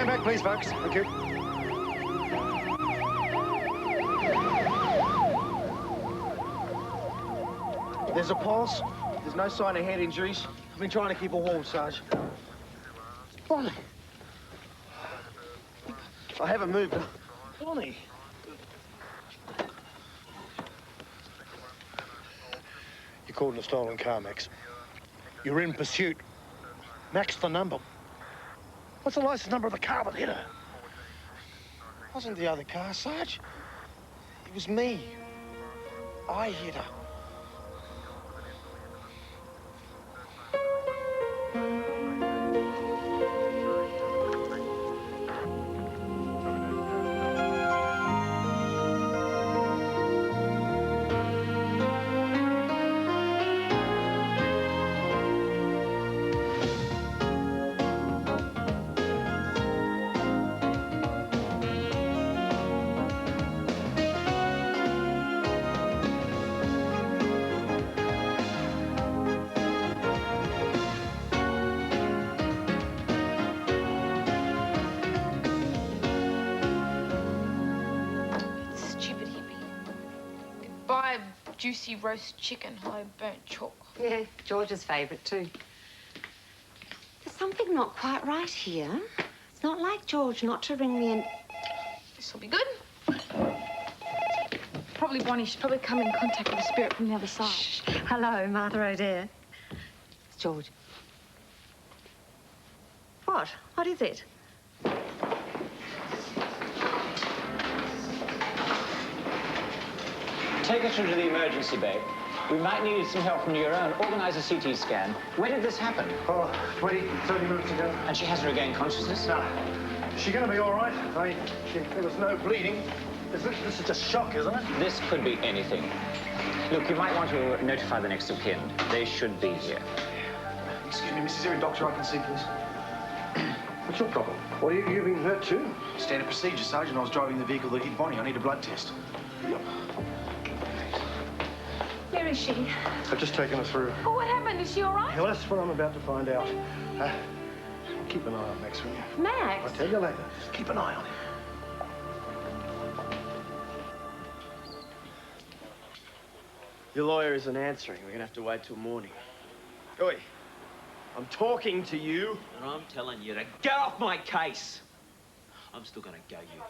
Stand back, please, folks. Thank you. There's a pulse. There's no sign of head injuries. I've been trying to keep her warm, Sarge. Bonnie. I haven't moved her. Bonnie. You're caught in a stolen car, Max. You're in pursuit. Max the number. What's the license number of the car that hit her? It wasn't the other car, Sarge. It was me. I hit her. Juicy roast chicken, high burnt chalk. Yeah, George's favourite too. There's something not quite right here. It's not like George not to ring me and... This'll be good. Probably Bonnie. She's probably come in contact with a spirit from the other side. Shh. Hello, Martha O'Dare. It's George. What? What is it? Take her through to the emergency bay. We might need some help from your own. Organize a CT scan. When did this happen? Oh, 20, 30 minutes ago. And she hasn't regained consciousness? No. Is she going to be all right? I mean, there was no bleeding. This is just shock, isn't it? This could be anything. Look, you might want to notify the next of kin. They should be here. Excuse me, Mrs. Erin, doctor I can see, please. What's your problem? What, you been hurt too? Standard procedure, Sergeant. I was driving the vehicle that hit Bonnie. I need a blood test. Yep. Where is she? I've just taken her through. Oh, what happened? Is she all right? Well, that's what I'm about to find out. Keep an eye on Max, will you? Max? I'll tell you later. Just keep an eye on him. Your lawyer isn't answering. We're gonna have to wait till morning. Oi, I'm talking to you. And I'm telling you to get off my case. I'm still gonna go you.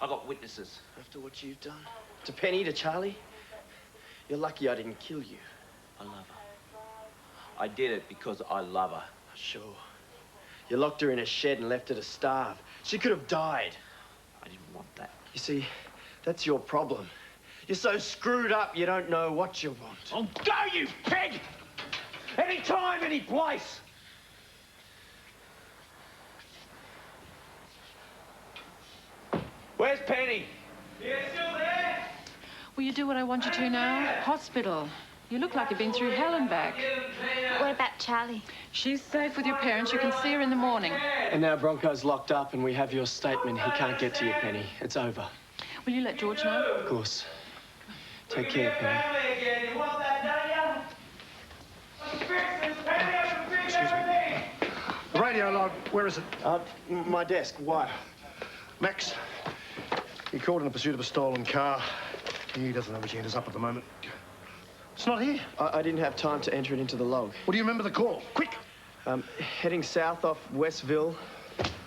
I got witnesses. After what you've done to Penny, to Charlie, you're lucky I didn't kill you. I love her. I did it because I love her. Sure. You locked her in a shed and left her to starve. She could have died. I didn't want that. You see, that's your problem. You're so screwed up you don't know what you want. Oh, go, you pig! Any time, any place! Where's Penny? You still there? Will you do what I want you to now? Hospital. You look like you've been through hell and back. What about Charlie? She's safe with your parents. You can see her in the morning. And now Bronco's locked up and we have your statement. He can't get to you, Penny. It's over. Will you let George know? Of course. Take care, Penny. You want that, don't you? Let's fix this, Penny. Let's fix everything. The radio log, where is it? My desk. Why? Max, you're caught in the pursuit of a stolen car. He doesn't know which end is up at the moment. It's not here. I didn't have time to enter it into the log. Well, do you remember the call? Quick! Heading south off Westville,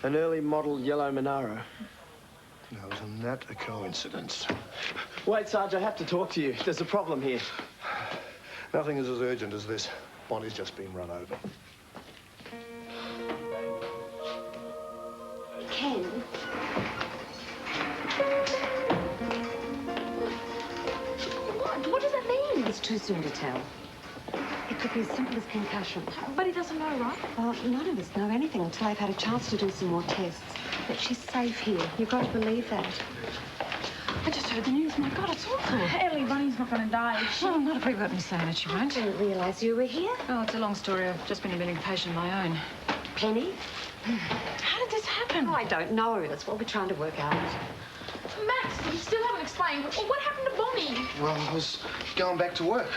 an early model yellow Monaro. Now, isn't that a coincidence? Wait, Sarge, I have to talk to you. There's a problem here. Nothing is as urgent as this. Bonnie's just been run over. Ken. What does that mean? It's too soon to tell. It could be as simple as concussion. But he doesn't know, right? Well, none of us know anything until I've had a chance to do some more tests. But she's safe here. You've got to believe that. I just heard the news. My God, it's awful. Ellie, Bonnie's not going to die, is she? Well, not if we've got me saying it, she I won't. didn't realise you were here. Oh, it's a long story. I've just been admitting a patient of my own. Penny? How did this happen? Oh, I don't know. That's what we're trying to work out. Max, you still haven't explained. What happened to Bonnie? Well, I was going back to work.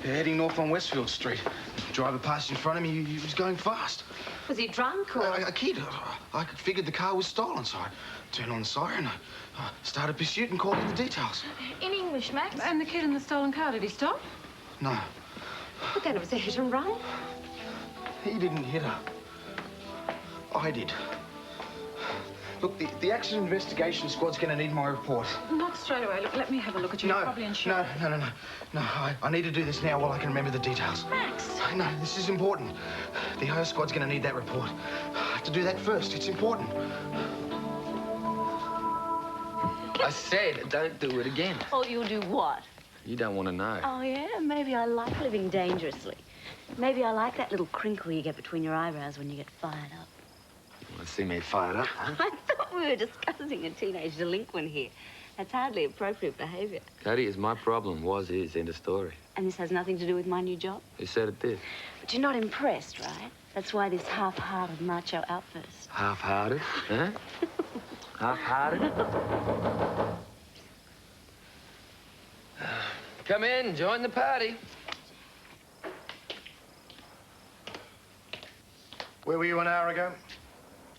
Heading north on Westfield Street. The driver passed in front of me. He was going fast. Was he drunk or...? A kid. I figured the car was stolen, so I turned on the siren, started pursuit and called in the details. In English, Max. And the kid in the stolen car, did he stop? No, But then it was a hit and run. he didn't hit her. I did. Look, the accident investigation squad's going to need my report. Not straight away. Look, let me have a look at you. You're probably in shock. No, I need to do this now while I can remember the details. Max! No, this is important. The IO squad's going to need that report. I have to do that first. It's important. I said, don't do it again. Oh, you'll do what? You don't want to know. Oh, yeah? Maybe I like living dangerously. Maybe I like that little crinkle you get between your eyebrows when you get fired up. Want to see me fired up, huh? I thought we were discussing a teenage delinquent here. That's hardly appropriate behaviour. Cody, is my problem. Was, is, end of story. And this has nothing to do with my new job? Who said it did? But you're not impressed, right? That's why this half-hearted macho outburst. Half-hearted, huh? Half-hearted? Come in, join the party. Where were you an hour ago?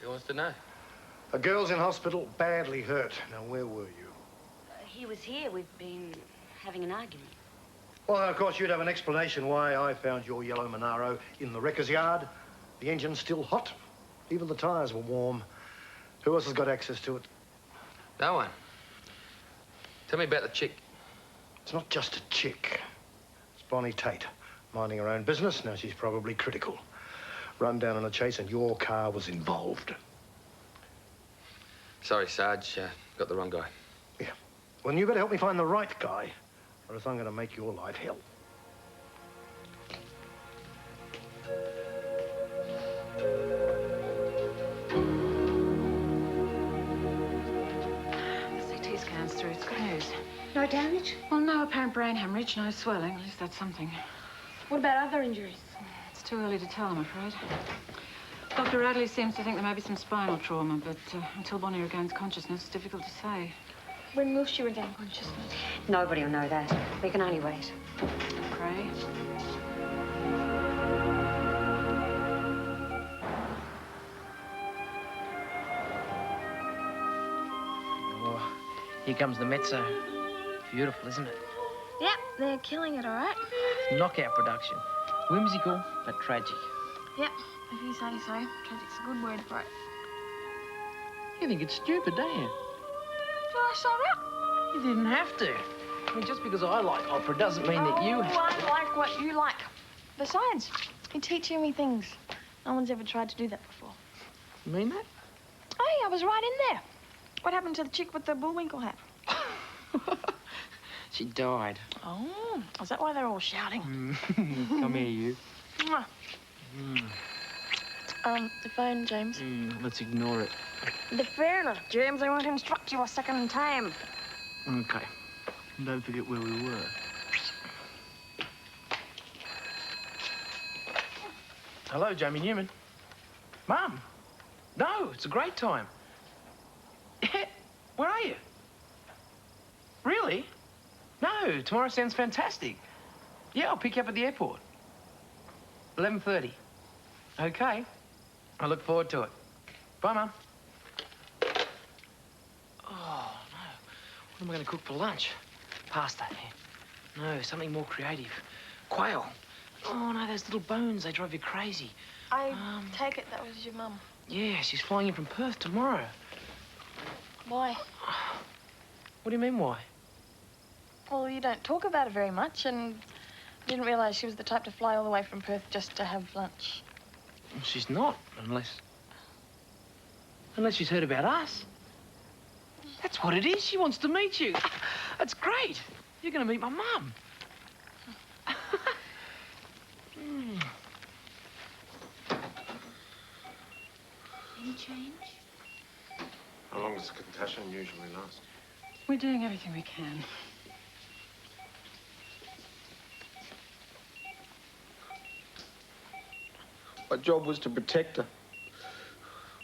Who wants to know? A girl's in hospital, badly hurt. Now, where were you? He was here. We've been having an argument. Well, then, of course, you'd have an explanation why I found your yellow Monaro in the wrecker's yard. The engine's still hot. Even the tyres were warm. Who else has got access to it? No one. Tell me about the chick. It's not just a chick. It's Bonnie Tate, minding her own business. Now she's probably critical. Run down on a chase and your car was involved. Sorry, Sarge. Got the wrong guy. Yeah. Well, you better help me find the right guy, or else I'm going to make your life hell. The CT scan's through. It's good news. No damage? Well, no apparent brain hemorrhage, no swelling. At least that's something. What about other injuries? It's too early to tell, I'm afraid. Dr. Radley seems to think there may be some spinal trauma, but until Bonnie regains consciousness, it's difficult to say. When will she regain consciousness? Nobody will know that. We can only wait. Pray. Oh, here comes the mezzo. Beautiful, isn't it? Yep, they're killing it, all right? Knockout production. Whimsical, but tragic. Yep, if you say so. Tragic's a good word for it. You think it's stupid, don't you? Shall I say that? You didn't have to. I mean, just because I like opera doesn't mean that you... I like what you like. Besides, you're teaching me things. No one's ever tried to do that before. You mean that? Hey, I was right in there. What happened to the chick with the bullwinkle hat? She died. Oh, is that why they're all shouting? Come here, you. Mwah. The phone, James. Let's ignore it. Fair enough, James. I won't instruct you a second time. Okay. Don't forget where we were. Hello, Jamie Newman. Mum. No, it's a great time. Where are you? Really? No, tomorrow sounds fantastic. Yeah, I'll pick you up at the airport. 11:30. Okay. I look forward to it. Bye, Mum. Oh, no. What am I going to cook for lunch? Pasta. No, something more creative. Quail. Oh, no, those little bones, they drive you crazy. I take it that was your mum. Yeah, she's flying in from Perth tomorrow. Why? What do you mean, why? Well, you don't talk about it very much, and I didn't realise she was the type to fly all the way from Perth just to have lunch. Well, she's not, unless she's heard about us. That's what it is. She wants to meet you. That's great. You're going to meet my mum. Any change? How long does a concussion usually last? We're doing everything we can. My job was to protect her.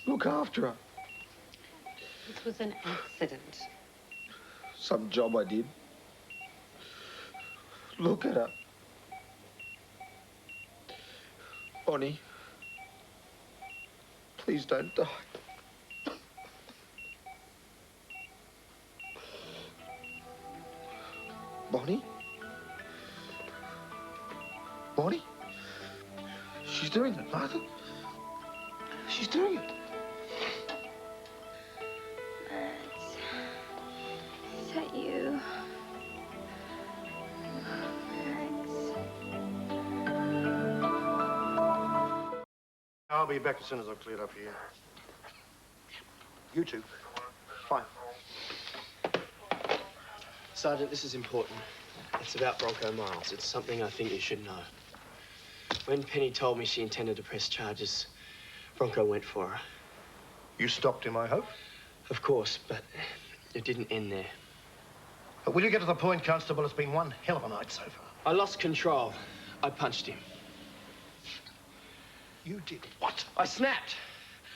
Look after her. This was an accident. Some job I did. Look at her. Bonnie. Please don't die. Bonnie? Bonnie? She's doing it, Martha. She's doing it. Is that you? I'll be back as soon as I've cleared up here. You two. Fine. Sergeant, this is important. It's about Bronco Miles. It's something I think you should know. When Penny told me she intended to press charges, Bronco went for her. You stopped him, I hope? Of course, but it didn't end there. But will you get to the point, Constable? It's been one hell of a night so far. I lost control. I punched him. You did what? I snapped.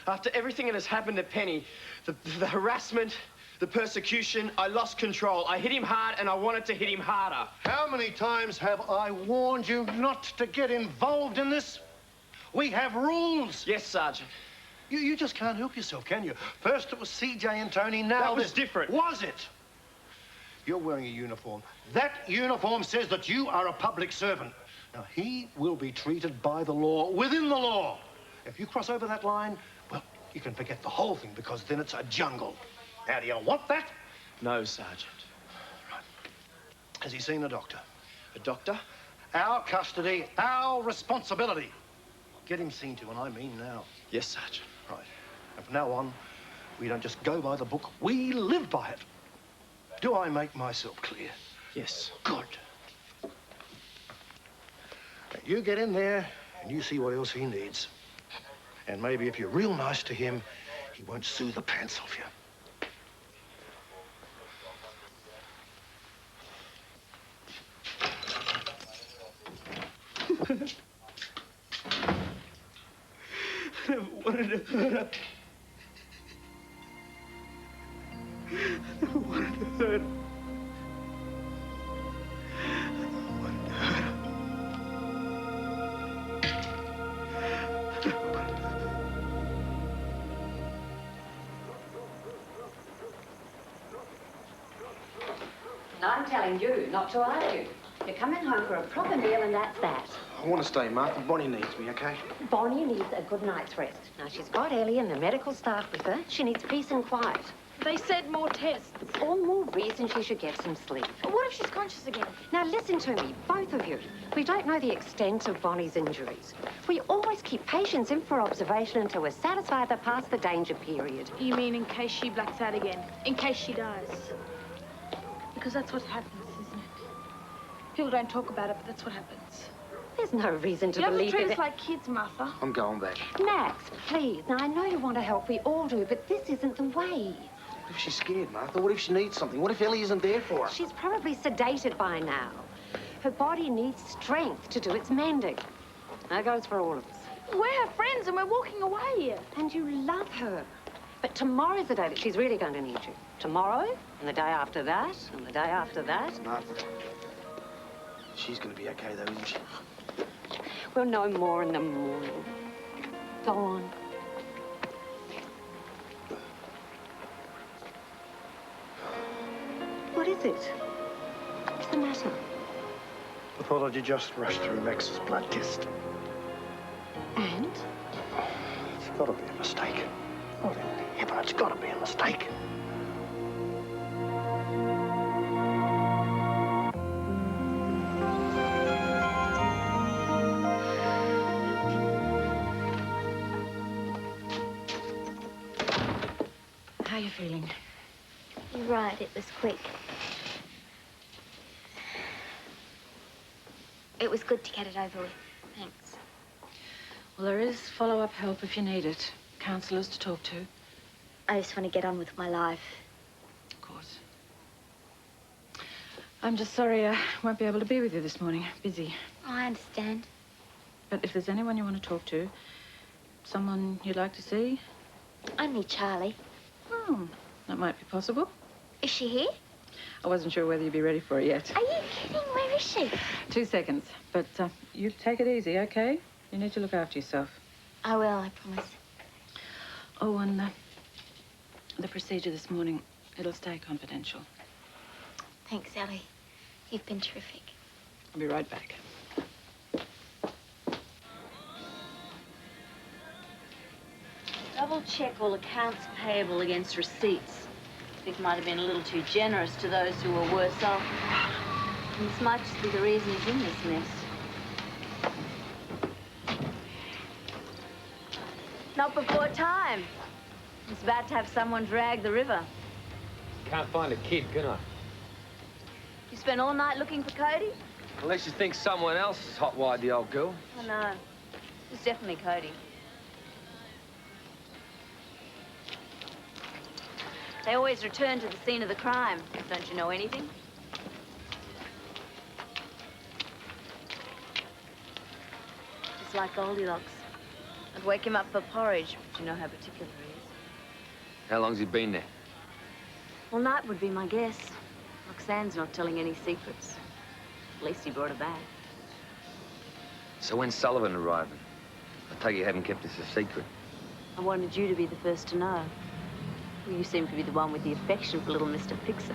After everything that has happened to Penny, the harassment, the persecution, I lost control. I hit him hard and I wanted to hit him harder. How many times have I warned you not to get involved in this? We have rules. Yes, Sergeant. You just can't help yourself, can you? First it was CJ and Tony, now that was different. Was it? You're wearing a uniform. That uniform says that you are a public servant. Now, he will be treated by the law, within the law. If you cross over that line, well, you can forget the whole thing because then it's a jungle. Now, do you want that? No, Sergeant. Right. Has he seen a doctor? A doctor? Our custody, our responsibility. Get him seen to, and I mean now. Yes, Sergeant. Right. And from now on, we don't just go by the book, we live by it. Do I make myself clear? Yes. Good. Now, you get in there and you see what else he needs. And maybe if you're real nice to him, he won't sue the pants off you. I never wanted to hurt her. I never wanted to hurt her. And I'm telling you not to argue. You're coming home for a proper meal and that's that. I want to stay, Martha. Bonnie needs me, okay? Bonnie needs a good night's rest. Now, she's got Ellie and the medical staff with her. She needs peace and quiet. They said more tests. All more reason she should get some sleep. But what if she's conscious again? Now, listen to me, both of you. We don't know the extent of Bonnie's injuries. We always keep patients in for observation until we're satisfied they're past the danger period. You mean in case she blacks out again? In case she dies? Because that's what happens, isn't it? People don't talk about it, but that's what happens. There's no reason to You have to believe treat it. us like kids, Martha. I'm going back. Max, please. Now, I know you want to help. We all do, but this isn't the way. What if she's scared, Martha? What if she needs something? What if Ellie isn't there for her? She's probably sedated by now. Her body needs strength to do its mending. That goes for all of us. We're her friends and we're walking away. And you love her. But tomorrow's the day that she's really going to need you. Tomorrow, and the day after that, and the day after that. Martha, she's going to be okay, though, isn't she? We'll know more in the morning. Go on. What is it? What's the matter? Pathology just rushed through Max's blood test. And? It's got to be a mistake. What in heaven? It's got to be a mistake. How are you feeling? You're right, it was quick. It was good to get it over with. Thanks. Well, there is follow-up help if you need it. Counsellors to talk to. I just want to get on with my life. Of course. I'm just sorry I won't be able to be with you this morning. Busy. Oh, I understand. But if there's anyone you want to talk to, someone you'd like to see? Only Charlie. Oh, that might be possible. Is she here? I wasn't sure whether you'd be ready for it yet. Are you kidding? Where is she? 2 seconds. But you take it easy, okay? You need to look after yourself. I will, I promise. Oh, and the procedure this morning, it'll stay confidential. Thanks, Ellie. You've been terrific. I'll be right back. Double check all accounts payable against receipts. Vic might have been a little too generous to those who were worse off. And this might just be the reason he's in this mess. Not before time. He's about to have someone drag the river. Can't find a kid, can I? You spent all night looking for Cody? Unless you think someone else has hot-wired the old girl. Oh, no. It's definitely Cody. They always return to the scene of the crime. Don't you know anything? Just like Goldilocks. I'd wake him up for porridge, but you know how particular he is. How long's he been there? All night would be my guess. Roxanne's not telling any secrets. At least he brought her back. So when's Sullivan arriving? I take it you haven't kept this a secret. I wanted you to be the first to know. Well, you seem to be the one with the affection for little Mr. Fixer.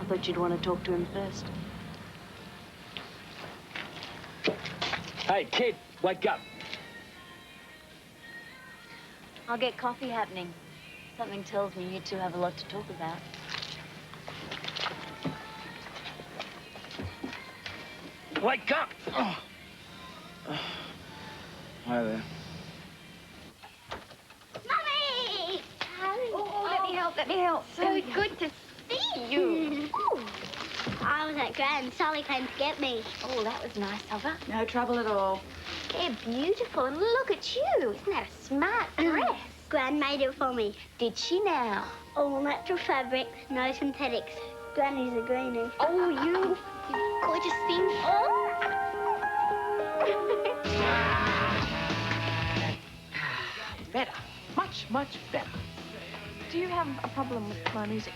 I thought you'd want to talk to him first. Hey, kid, wake up. I'll get coffee happening. Something tells me you two have a lot to talk about. Wake up! Oh. Hi there. Mummy! Oh, let me help. So good to see you. I was at Gran. Sally came to get me. Oh, that was nice of her. No trouble at all. They're beautiful, and look at you. Isn't that a smart dress? Gran made it for me. Did she now? All natural fabric, no synthetics. Granny's a greenie. Oh, you gorgeous thing. Oh! Better. Much, much better. Do you have a problem with my music?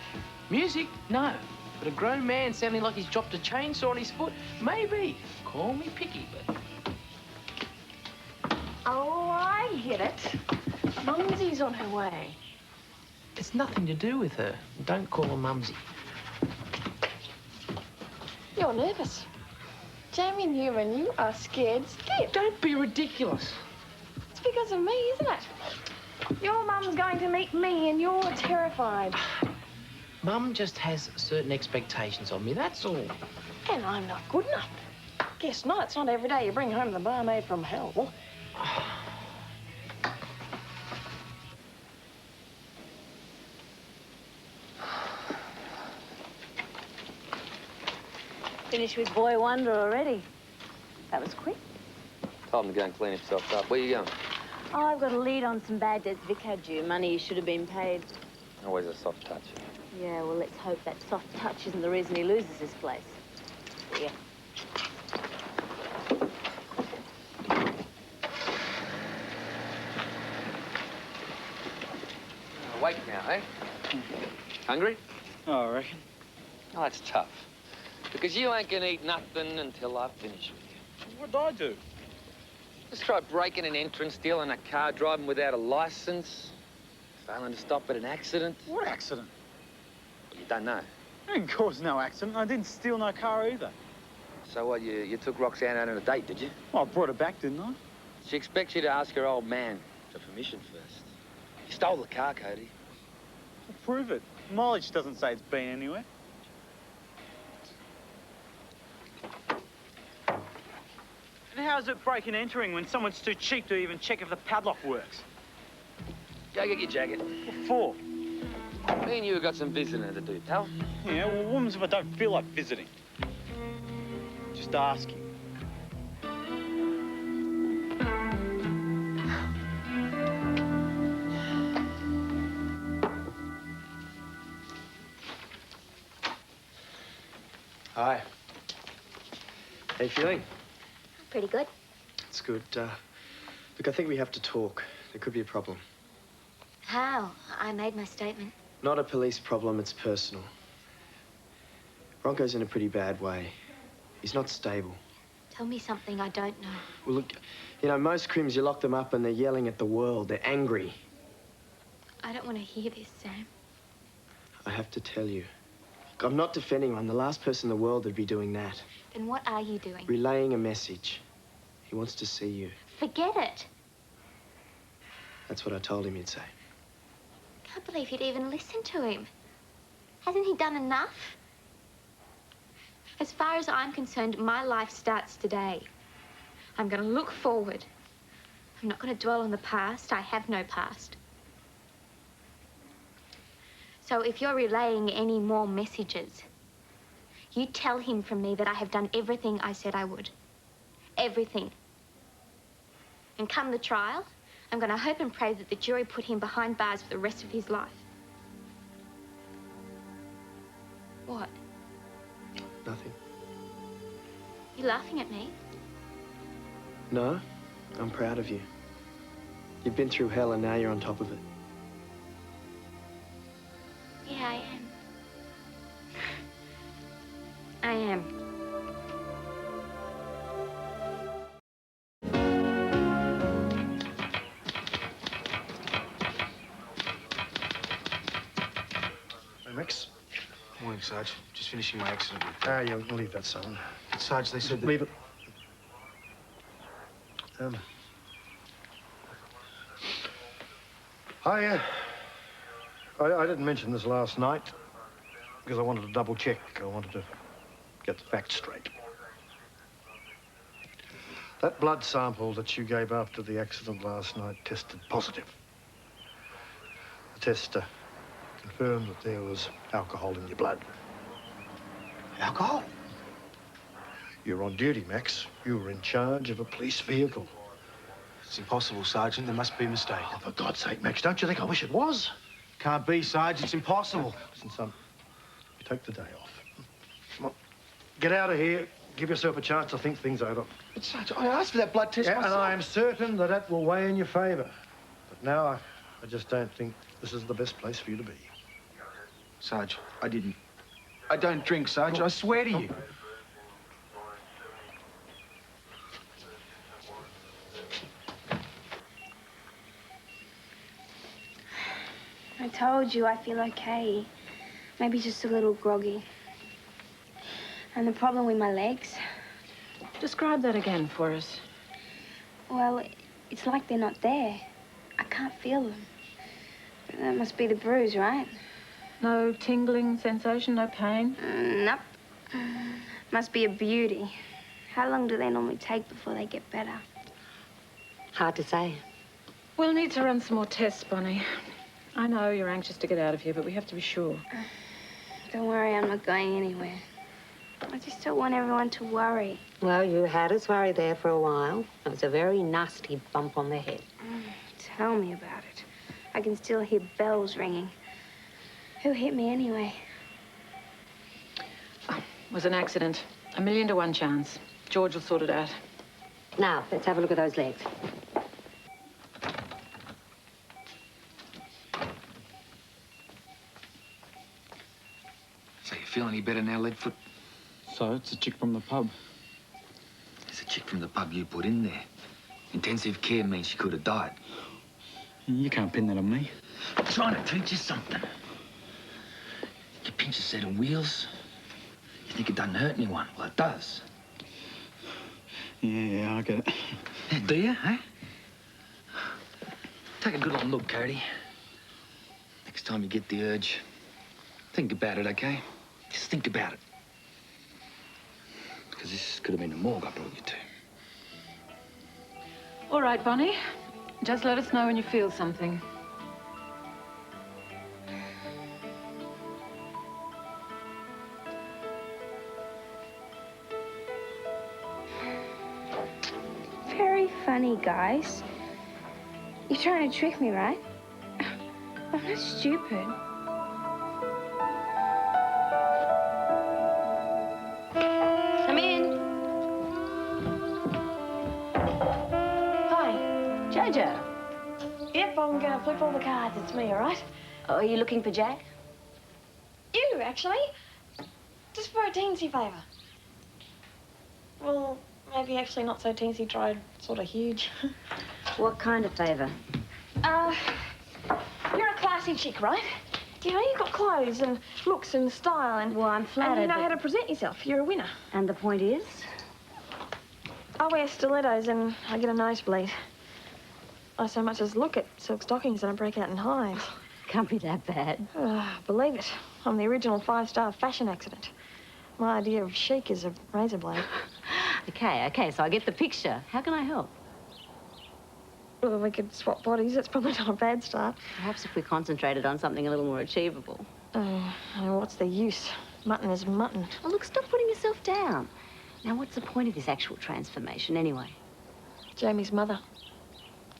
Music? No. But a grown man sounding like he's dropped a chainsaw on his foot? Maybe. Call me picky, but... Oh, I get it. Mumsy's on her way. It's nothing to do with her. Don't call her Mumsy. You're nervous. Jamie Newman, you are scared stiff. Don't be ridiculous. It's because of me, isn't it? Your mum's going to meet me and you're terrified. Mum just has certain expectations of me, that's all. And I'm not good enough. Guess not. It's not every day you bring home the barmaid from hell. Finished with Boy Wonder already. That was quick. Told him to go and clean himself up. Where you going? Oh, I've got a lead on some bad debts Vic had due. Money should have been paid. Always a soft touch. Yeah, well, let's hope that soft touch isn't the reason he loses his place. Yeah. Awake now, eh? Hungry? Oh, I reckon. Oh, that's tough. Because you ain't gonna eat nothing until I finish with you. What'd I do? Just try breaking an entrance, stealing a car, driving without a license, failing to stop at an accident. What accident? Well, you don't know. I didn't cause no accident. I didn't steal no car either. So what, you took Roxanne out on a date, did you? Well, I brought her back, didn't I? She expects you to ask her old man for permission first. You stole the car, Cody. Well, prove it. Mileage doesn't say it's been anywhere. And how's it breaking and entering when someone's too cheap to even check if the padlock works? Go get your jacket. What for? Me and you have got some visiting to do, pal. Yeah, well, women's if I don't feel like visiting. Just asking. Hi. How you feeling? Pretty good. It's good. Look, I think we have to talk. There could be a problem. How? I made my statement. Not a police problem, it's personal. Bronco's in a pretty bad way. He's not stable. Tell me something I don't know. Well, look, you know, most crims, you lock them up and they're yelling at the world. They're angry. I don't want to hear this, Sam. I have to tell you. Look, I'm not defending him. I'm the last person in the world that'd be doing that. Then what are you doing? Relaying a message. He wants to see you. Forget it. That's what I told him you'd say. Can't believe you'd even listen to him. Hasn't he done enough? As far as I'm concerned, my life starts today. I'm going to look forward. I'm not going to dwell on the past. I have no past. So if you're relaying any more messages, you tell him from me that I have done everything I said I would. Everything. And come the trial, I'm going to hope and pray that the jury put him behind bars for the rest of his life. What? Nothing. You laughing at me? No, I'm proud of you. You've been through hell and now you're on top of it. Yeah, I am. I am. Hey, Max. Morning, Sarge. Just finishing my accident. Ah, yeah, we'll leave that, son. Sarge, they said that... Leave it. I didn't mention this last night because I wanted to double check. I wanted to get the facts straight. That blood sample that you gave after the accident last night tested positive. The test confirmed that there was alcohol in your blood. Alcohol? You were on duty, Max. You were in charge of a police vehicle. It's impossible, Sergeant. There must be a mistake. Oh, for God's sake, Max, don't you think I wish it was? Can't be, Sarge. It's impossible. Listen, son, you take the day off. Come on, get out of here. Give yourself a chance to think things over. But, Sarge, I asked for that blood test myself. And I am certain that that will weigh in your favour. But now I just don't think this is the best place for you to be. Sarge, I didn't. I don't drink, Sarge. I swear to you. I told you I feel okay. Maybe just a little groggy. And the problem with my legs? Describe that again for us. Well, it's like they're not there. I can't feel them. That must be the bruise, right? No tingling sensation, no pain? Nope. Must be a beauty. How long do they normally take before they get better? Hard to say. We'll need to run some more tests, Bonnie. I know you're anxious to get out of here, but we have to be sure. Don't worry, I'm not going anywhere. I just don't want everyone to worry. Well, you had us worried there for a while. It was a very nasty bump on the head. Tell me about it. I can still hear bells ringing. Who hit me anyway? It was an accident. 1,000,000 to 1 chance. George will sort it out. Now, let's have a look at those legs. So you feel any better now, Leadfoot? So, it's a chick from the pub. There's a chick from the pub you put in there. Intensive care means she could have died. You can't pin that on me. I'm trying to teach you something. You pinch a set of wheels, you think it doesn't hurt anyone. Well, it does. Yeah, I get it. Yeah, do you, eh? Take a good old look, Cody. Next time you get the urge, think about it, okay? Just think about it. Because this could have been the morgue I brought you to. All right, Bonnie. Just let us know when you feel something. Very funny, guys. You're trying to trick me, right? I'm not stupid. Come in. Hi, Jojo. Yep, I'm gonna flip all the cards. It's me, all right? Oh, are you looking for Jack? You, actually. Just for a teensy favour. Well, maybe actually not so teensy, tried sort of huge. What kind of favour? You're a class passing chick, right? You know, you've got clothes and looks and style and... Well, I'm flattered. And you know but- how to present yourself. You're a winner. And the point is? I wear stilettos and I get a nosebleed. I so much as look at silk stockings and I break out in hives. Can't be that bad. Believe it. I'm the original 5-star fashion accident. My idea of chic is a razor blade. Okay, so I get the picture. How can I help? Well, we could swap bodies. That's probably not a bad start. Perhaps if we concentrated on something a little more achievable. Oh, what's the use? Mutton is mutton. Oh, look, stop putting yourself down. Now, what's the point of this actual transformation, anyway? Jamie's mother.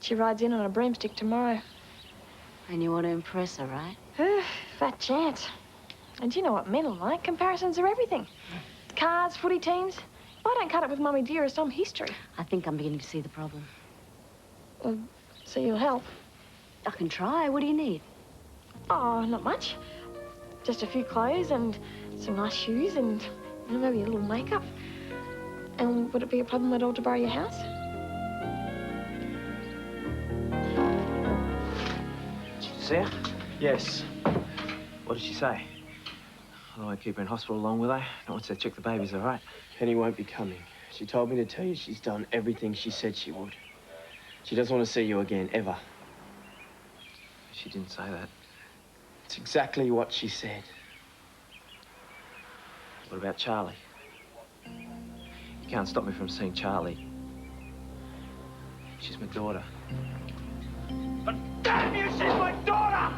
She rides in on a broomstick tomorrow. And you want to impress her, right? Fat chance. And you know what men are like. Comparisons are everything. Cars, footy teams. If I don't cut it with Mummy Dearest, I'm history. I think I'm beginning to see the problem. Well, so you'll help? I can try. What do you need? Oh, not much. Just a few clothes and some nice shoes and maybe a little makeup. And would it be a problem at all to borrow your house? Did you see her? Yes. What did she say? I don't want to keep her in hospital long, will they? Not once they check the baby's all right. Penny won't be coming. She told me to tell you she's done everything she said she would. She doesn't want to see you again, ever. She didn't say that. It's exactly what she said. What about Charlie? You can't stop me from seeing Charlie. She's my daughter. But damn you, she's my daughter!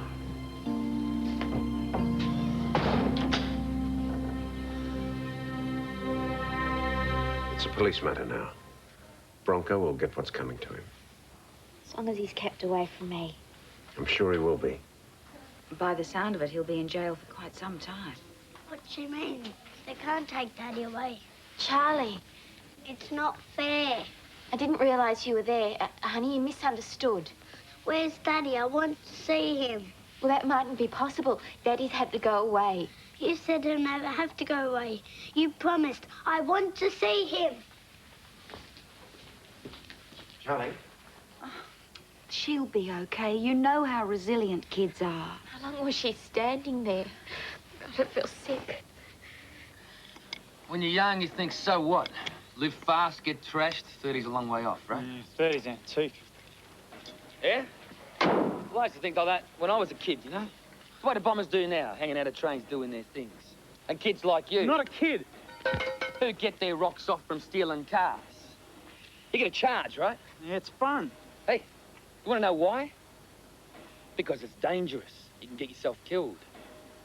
It's a police matter now. Bronco will get what's coming to him. As long as he's kept away from me. I'm sure he will be. By the sound of it, he'll be in jail for quite some time. What do you mean? They can't take Daddy away. Charlie. It's not fair. I didn't realize you were there. Honey, you misunderstood. Where's Daddy? I want to see him. Well, that mightn't be possible. Daddy's had to go away. You said he'll never have to go away. You promised. I want to see him. Charlie? She'll be okay. You know how resilient kids are. How long was she standing there? God, I feel sick. When you're young, you think, so what? Live fast, get trashed. 30's a long way off, right? 30's antique. Yeah? Well, I used to think like that when I was a kid, you know? What do bombers do now, hanging out of trains doing their things? And kids like you. Not a kid. Who get their rocks off from stealing cars. You get a charge, right? Yeah, it's fun. Hey, you want to know why? Because it's dangerous. You can get yourself killed.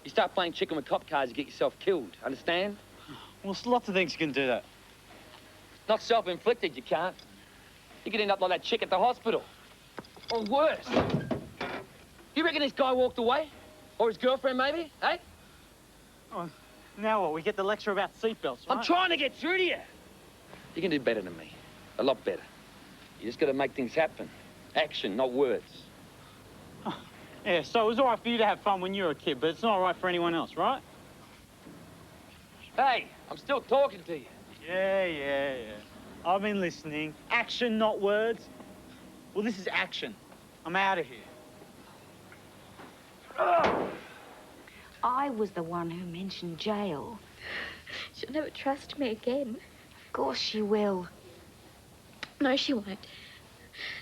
You start playing chicken with cop cars, you get yourself killed. Understand? Well, there's lots of things you can do that. Not self-inflicted, you can't. You could end up like that chick at the hospital. Or worse. You reckon this guy walked away? Or his girlfriend, maybe? Hey? Oh, now what? We get the lecture about seatbelts, right? I'm trying to get through to you. You can do better than me. A lot better. You just got to make things happen. Action, not words. Yeah, so it was all right for you to have fun when you were a kid, but it's not all right for anyone else, right? Hey, I'm still talking to you. Yeah. I've been listening. Action, not words. Well, this is action. I'm out of here. I was the one who mentioned jail. She'll never trust me again. Of course she will. No, she won't.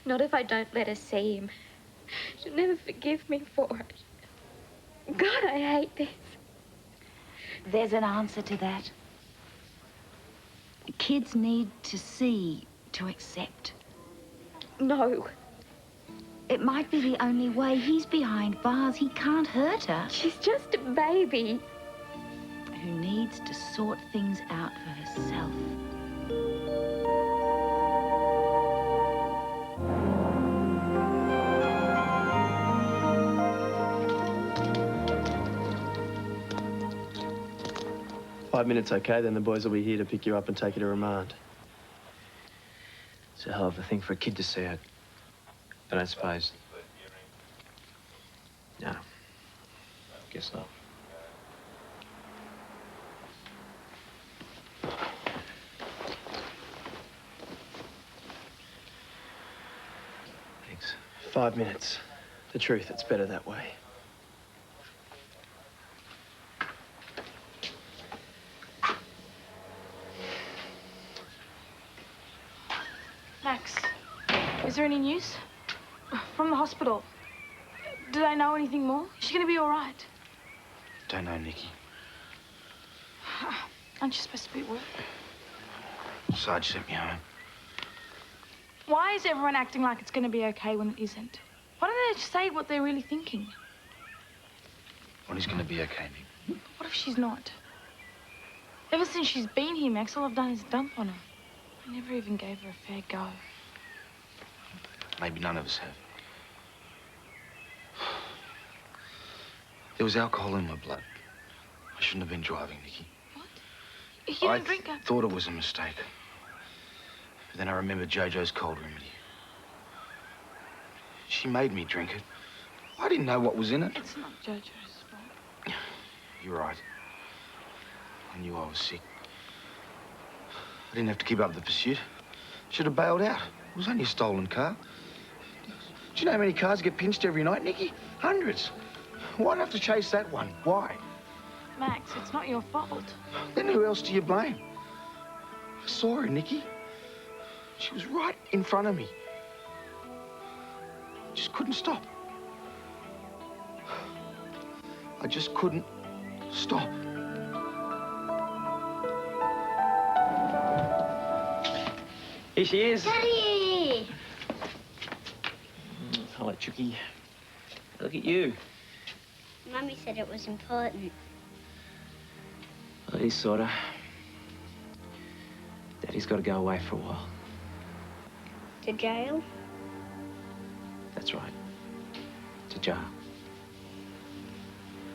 Not if I don't let her see him. She'll never forgive me for it. God, I hate this. There's an answer to that. Kids need to see to accept. No. It might be the only way. He's behind bars. He can't hurt her. She's just a baby. Who needs to sort things out for herself. "5 minutes, okay? Then the boys will be here to pick you up and take you to remand." It's a hell of a thing for a kid to see, I don't suppose. No. Guess not. Thanks. 5 minutes. The truth, it's better that way. Max, is there any news? From the hospital. Do they know anything more? Is she going to be all right? Don't know, Nikki. Aren't you supposed to be at work? Sarge sent me home. Why is everyone acting like it's going to be okay when it isn't? Why don't they just say what they're really thinking? Bonnie's gonna be okay, Nick. What if she's not? Ever since she's been here, Max, all I've done is dump on her. I never even gave her a fair go. Maybe none of us have. There was alcohol in my blood. I shouldn't have been driving, Nikki. You didn't drink I thought it was a mistake. But then I remembered Jojo's cold remedy. She made me drink it. I didn't know what was in it. It's not Jojo's fault. You're right. I knew I was sick. I didn't have to keep up the pursuit. Should have bailed out. It was only a stolen car. Do you know how many cars get pinched every night, Nikki? Hundreds. Why'd I have to chase that one? Why? Max, it's not your fault. Then who else do you blame? I saw her, Nikki. She was right in front of me. Just couldn't stop. I just couldn't stop. Here she is. Daddy! Hello, Chucky. Look at you. Mummy said it was important. Well, it is sorta. Daddy's got to go away for a while. To jail? That's right. To jail.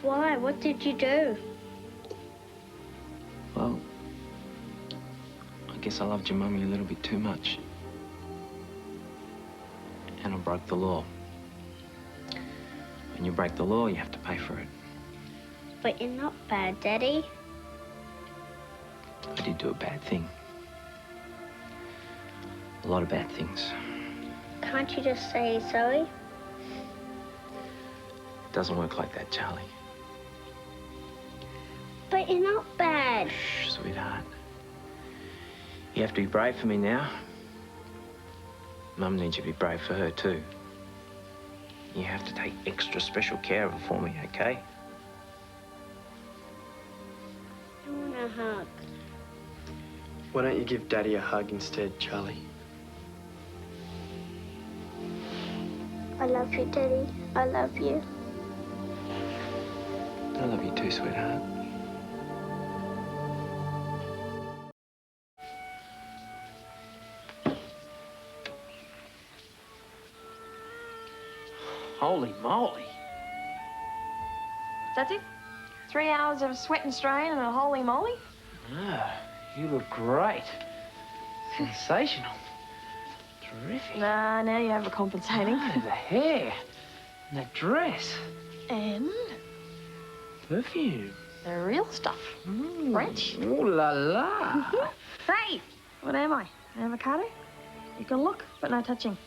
Why? What did you do? Well, I guess I loved your mummy a little bit too much. And I broke the law. When you break the law, you have to pay for it. But you're not bad, Daddy. I did do a bad thing. A lot of bad things. Can't you just say sorry? It doesn't work like that, Charlie. But you're not bad. Shh, sweetheart. You have to be brave for me now. Mum needs you to be brave for her, too. You have to take extra special care of her for me, okay? I want a hug. Why don't you give Daddy a hug instead, Charlie? I love you, Daddy. I love you. I love you too, sweetheart. Holy moly. That's it? 3 hours of sweat and strain and a holy moly? Ah, you look great. Sensational. Terrific. Nah, now you're overcompensating. Oh, the hair. And that dress. And Perfume. the real stuff. French. Ooh la la. Hey, what am I? An avocado? You can look, but no touching.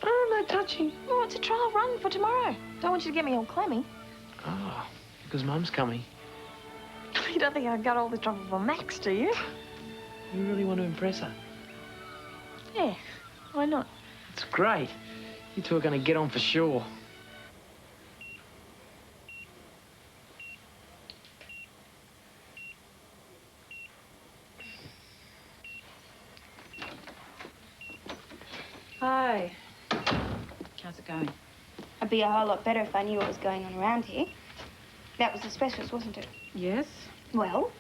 Oh, no touching. Oh, it's a trial run for tomorrow. Don't want you to get me all clammy. Oh, because Mum's coming. You don't think I got all this trouble for Max, do you? You really want to impress her? Yeah, why not? It's great. You two are going to get on for sure. Hi. How's it going? I'd be a whole lot better if I knew what was going on around here. That was the specialist, wasn't it? Yes? Well?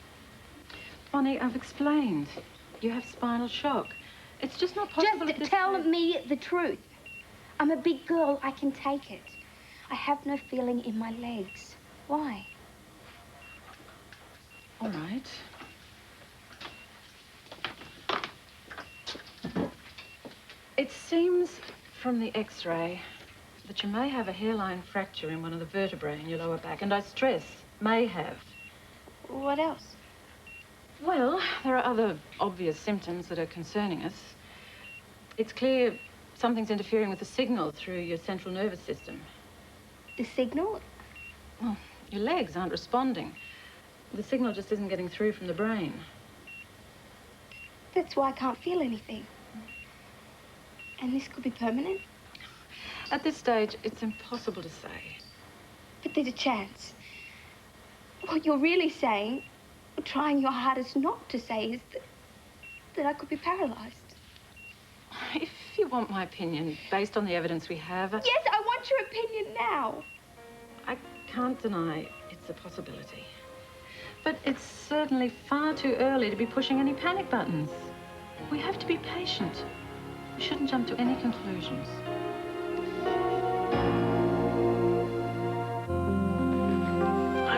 Bonnie, I've explained. You have spinal shock. It's just not possible at this Just tell point. me the truth. I'm a big girl. I can take it. I have no feeling in my legs. Why? All right. It seems from the X-ray that you may have a hairline fracture in one of the vertebrae in your lower back, and I stress, may have. What else? Well, there are other obvious symptoms that are concerning us. It's clear something's interfering with the signal through your central nervous system. The signal? Well, your legs aren't responding. The signal just isn't getting through from the brain. That's why I can't feel anything. And this could be permanent? At this stage, it's impossible to say. But there's a chance. What you're really saying, or trying your hardest not to say, is that I could be paralyzed. If you want my opinion, based on the evidence we have... Yes, I want your opinion now. I can't deny it's a possibility. But it's certainly far too early to be pushing any panic buttons. We have to be patient. We shouldn't jump to any conclusions.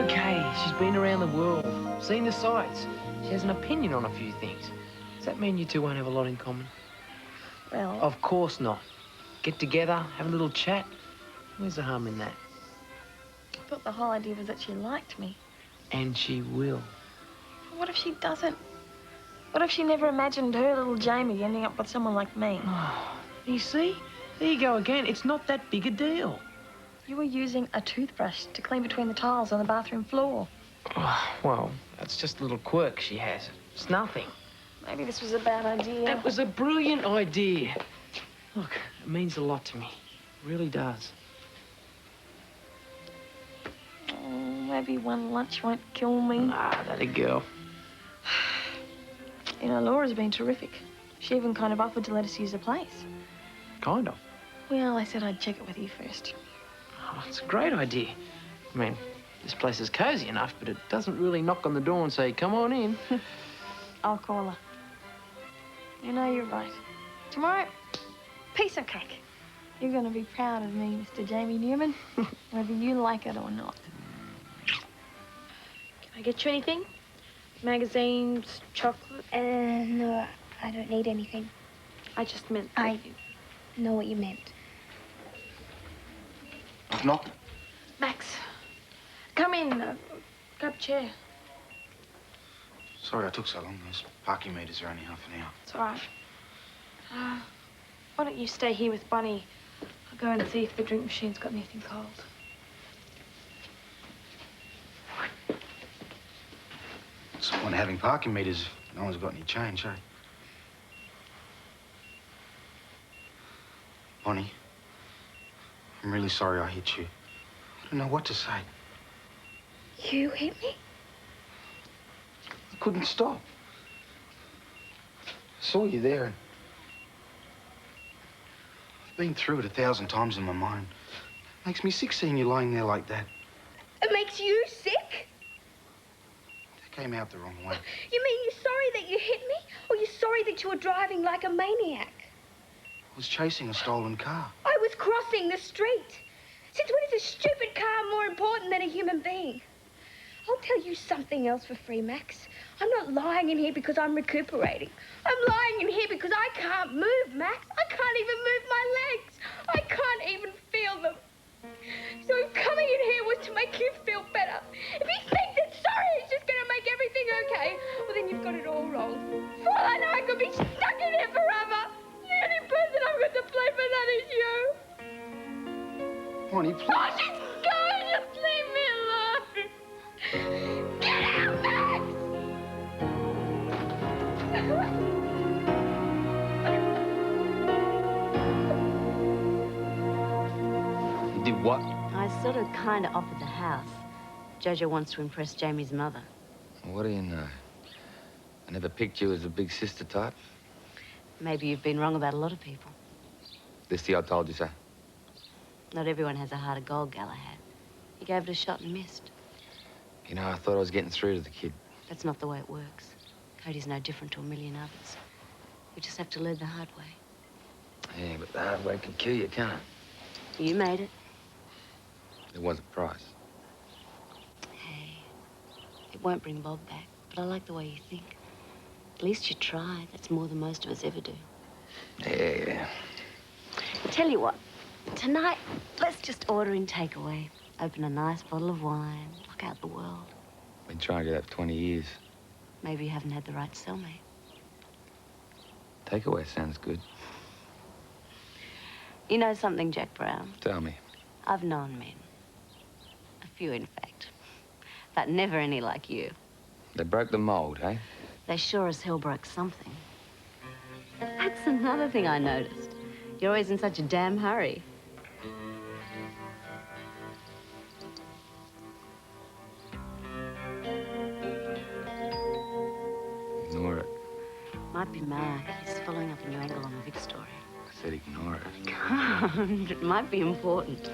Okay, she's been around the world, seen the sights. She has an opinion on a few things. Does that mean you two won't have a lot in common? Well... Of course not. Get together, have a little chat. Where's the harm in that? I thought the whole idea was that she liked me. And she will. But what if she doesn't? What if she never imagined her little Jamie ending up with someone like me? You see? There you go again. It's not that big a deal. You were using a toothbrush to clean between the tiles on the bathroom floor. Well, that's just a little quirk she has. It's nothing. Maybe this was a bad idea. It was a brilliant idea. Look, it means a lot to me. It really does. Oh, maybe one lunch won't kill me. Ah, that a girl. You know, Laura's been terrific. She even kind of offered to let us use the place. Kind of. Well, I said I'd check it with you first. Oh, it's a great idea. I mean, this place is cozy enough, but it doesn't really knock on the door and say, come on in. I'll call her. You know, you're right. Tomorrow, piece of cake. You're going to be proud of me, Mr. Jamie Newman, whether you like it or not. Can I get you anything? Magazines, chocolate? No, I don't need anything. I just meant... I know what you meant. Knock. Max, come in. Grab a chair. Sorry I took so long. Those parking meters are only half an hour. It's all right. Why don't you stay here with Bunny? I'll go and see if the drink machine's got anything cold. What's the point of having parking meters if no one's got any change, eh? Bonnie, I'm really sorry I hit you. I don't know what to say. You hit me? I couldn't stop. I saw you there and I've been through it 1,000 times in my mind. It makes me sick seeing you lying there like that. It makes you sick? That came out the wrong way. You mean you're sorry that you hit me? Or you're sorry that you were driving like a maniac? I was chasing a stolen car. I was crossing the street. Since when is a stupid car more important than a human being? I'll tell you something else for free, Max. I'm not lying in here because I'm recuperating. I'm lying in here because I can't move, Max. I can't even move my legs. I can't even feel them. So if coming in here was to make you feel better, if you think that sorry is just going to make everything okay, well, then you've got it all wrong. For all I know, I could be stuck in here forever. The only person I've got to blame for that is you. Bonnie, please. Oh, just go. Just leave me alone. Get out, Max! You did what? I sort of kind of offered the house. Jojo wants to impress Jamie's mother. What do you know? I never picked you as a big sister type. Maybe you've been wrong about a lot of people. This the I told you so. Not everyone has a heart of gold, Galahad. You gave it a shot and missed. You know, I thought I was getting through to the kid. That's not the way it works. Cody's no different to a million others. We just have to learn the hard way. Yeah, but the hard way can kill you, can't it? You made it. There was a price. Hey, it won't bring Bob back, but I like the way you think. At least you tried. That's more than most of us ever do. Yeah. Tell you what, tonight, let's just order in takeaway. Open a nice bottle of wine, block out the world. Been trying to do that for 20 years. Maybe you haven't had the right cellmate. Takeaway sounds good. You know something, Jack Brown? Tell me. I've known men. A few, in fact. But never any like you. They broke the mold, eh? They sure as hell broke something. That's another thing I noticed. You're always in such a damn hurry. Ignore it. Might be Mark. He's following up a new angle on the Vic story. I said ignore it. Can't. It might be important.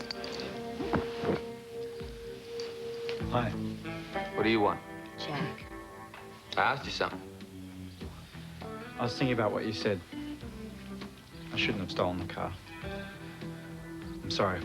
Hi. What do you want? Jack. I asked you something. I was thinking about what you said. I shouldn't have stolen the car. I'm sorry.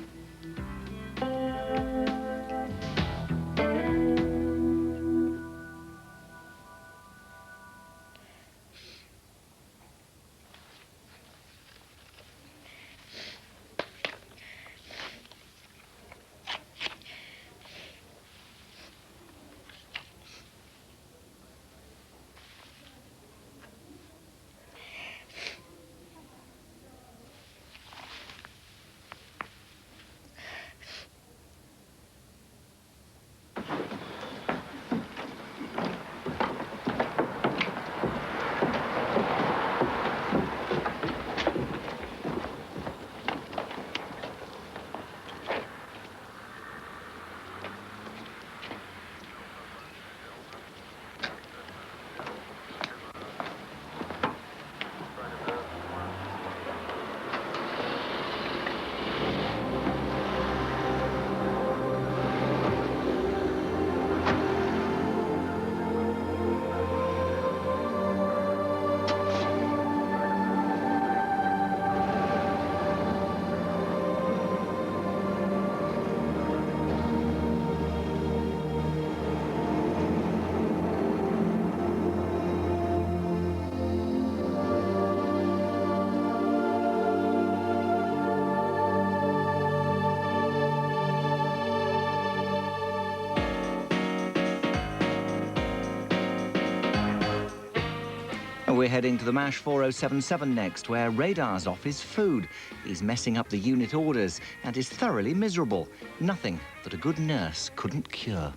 We're heading to the MASH 4077 next, where Radar's off his food. He's messing up the unit orders and is thoroughly miserable. Nothing that a good nurse couldn't cure.